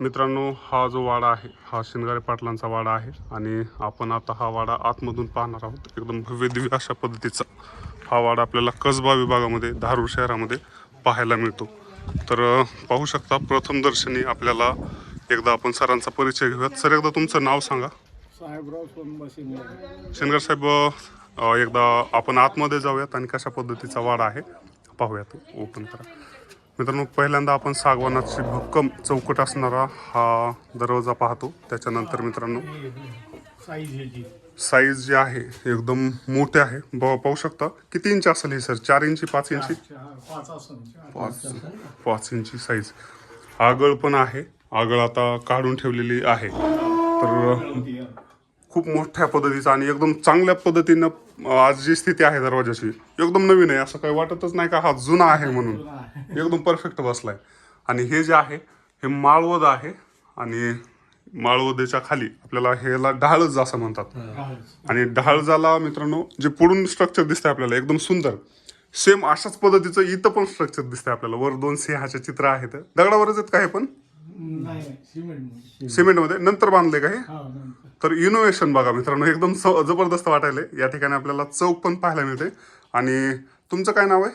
मित्रांनो, हा जो वाडा आहे हा शिंगारे पाटलांचा वाडा आहे आणि आपण आता हा वाडा आतमधून पाहणार आहोत। एकदम भव्य दिव्य अशा पद्धतीचा हा वाडा आपल्याला कसबा विभागामध्ये धारूर शहरामध्ये पाहायला मिळतो। तर पाहू शकता, प्रथम दर्शनी आपल्याला एकदा आपण सरांचा परिचय घेऊयात। सर, एकदा तुमचं नाव सांगा। साहेबराव सोनबा शिंगारे। शिंगारे साहेब, एकदा आपण आतमध्ये जाऊयात आणि कशा पद्धतीचा वाडा आहे पाहूयात। ओपन करा। मित्रांनो, पहिल्यांदा आपण सागवानाची भक्कम चौकट असणारा हा दरवाजा पाहतो। त्याच्यानंतर मित्रांनो साईज जी आहे एकदम मोठे आहे। पाहू शकता किती इंच असेल ही सर? 4 इंची 5 इंची? 5 इंची साईज। आगळ पण आहे, आगळ आता काढून ठेवलेली आहे। तर खूप मोठ्या पद्धतीचा आणि एकदम चांगल्या पद्धतीनं आज जी स्थिती आहे दरवाजाची एकदम नवीन आहे, असं काही वाटतच नाही का हा जुना आहे म्हणून। एकदम परफेक्ट बसलाय। आणि हे जे आहे हे माळवद आहे आणि माळवदेच्या खाली आपल्याला ह्याला ढाळज असं म्हणतात। आणि ढाळजाला मित्रांनो जे पुढून स्ट्रक्चर दिसतंय आपल्याला एकदम सुंदर, सेम अशाच पद्धतीचं इथं पण स्ट्रक्चर दिसतंय आपल्याला। वर 2 सिंहाचे चित्र आहेत। दगडावरच आहेत का हे पण? सिमेंटमध्ये नंतर बांधले का हे? तर इनोव्हेशन बघा मित्रांनो, एकदम जबरदस्त वाटायला। या ठिकाणी आपल्याला चौक पण पाहायला मिळते। आणि तुमचं काय नाव आहे?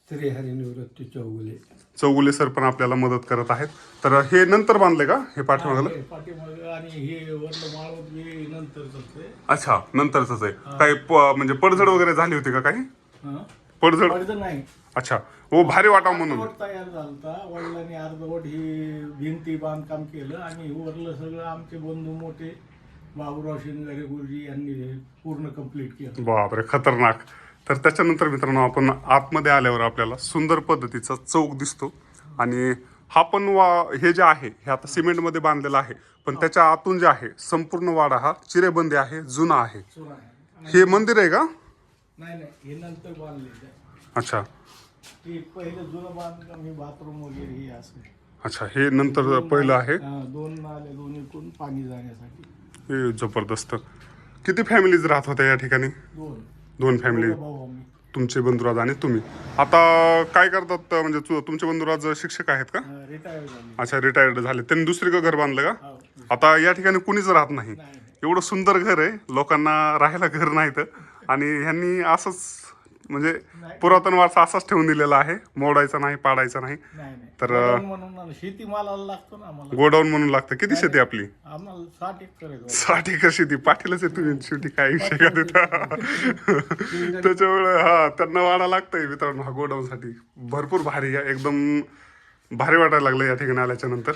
श्री हरिनिवृत्ती चौगुले। चौगुले सर पण आपल्याला मदत करत आहेत। तर हे नंतर बांधले का हे पाठीमागला? आणि हे वरलं माळवत हे नंतरच आहे। अच्छा, नंतरच आहे। काही म्हणजे पडझड वगैरे झाली होती का काही? पडझड नाही। अच्छा, हो, भारी वाटावं म्हणून तयार झालता। वडिलांनी अर्धवट ही भिंती बांधकाम केलं आणि वरलं सगळं आमचे बंधू मोठे बाबूराव शिंगारे गुरुजी यांनी पूर्ण कंप्लीट केलं। बापरे, खतरनाक। तर त्याच्यानंतर मित्रांनो आपण आतमध्ये आल्यावर आपल्याला सुंदर पद्धतीचा चौक दिसतो। आणि हा पण हे जे आहे हे आता सिमेंटमध्ये बांधलेला आहे, पण त्याच्या आतून जे आहे संपूर्ण वाडा हा चिरेबंदी आहे, जुना आहे। हे मंदिर आहे का? नाही, हे नंतर बांधले। अच्छा, हे पहिलं जुनं बांधकाम, हे बाथरूम वगैरे हे असं। अच्छा, हे नंतर पहिलं आहे। 2 नाले, दोन्हीकडून पाणी जाण्यासाठी। हे जबरदस्त। किती फॅमिलीज राहत होत्या या ठिकाणी? 2 फॅमिली, तुमचे बंधुराज आणि तुम्ही। आता काय करतात म्हणजे तुमचे बंधुराज शिक्षक आहेत का? रिटायर झाले। अच्छा, रिटायर्ड झाले। त्यांनी दुसरीकडे घर बांधलं का? आता या ठिकाणी कुणीच राहत नाही। एवढं सुंदर घर आहे, लोकांना राहायला घर नाहीत आणि ह्यांनी असंच म्हणजे पुरातन वारसा असाच ठेवून दिलेला आहे, मोडायचा नाही, पाडायचा नाही। तर शेती मालाला लागतो ना आम्हाला। गोडाऊन म्हणून लागतं। किती शेती आपली? आम्हाला 60 एकर आहे। 60 एकर शेती पाठीलच आहे तुम्ही, शेवटी काय विषय का देता? त्याच्यामुळे हा त्यांना वाडा लागतंय मित्रांनो हा गोडाऊन साठी। भरपूर भारी आहे, एकदम भारी वाटायला लागलं या ठिकाणी आल्याच्या नंतर।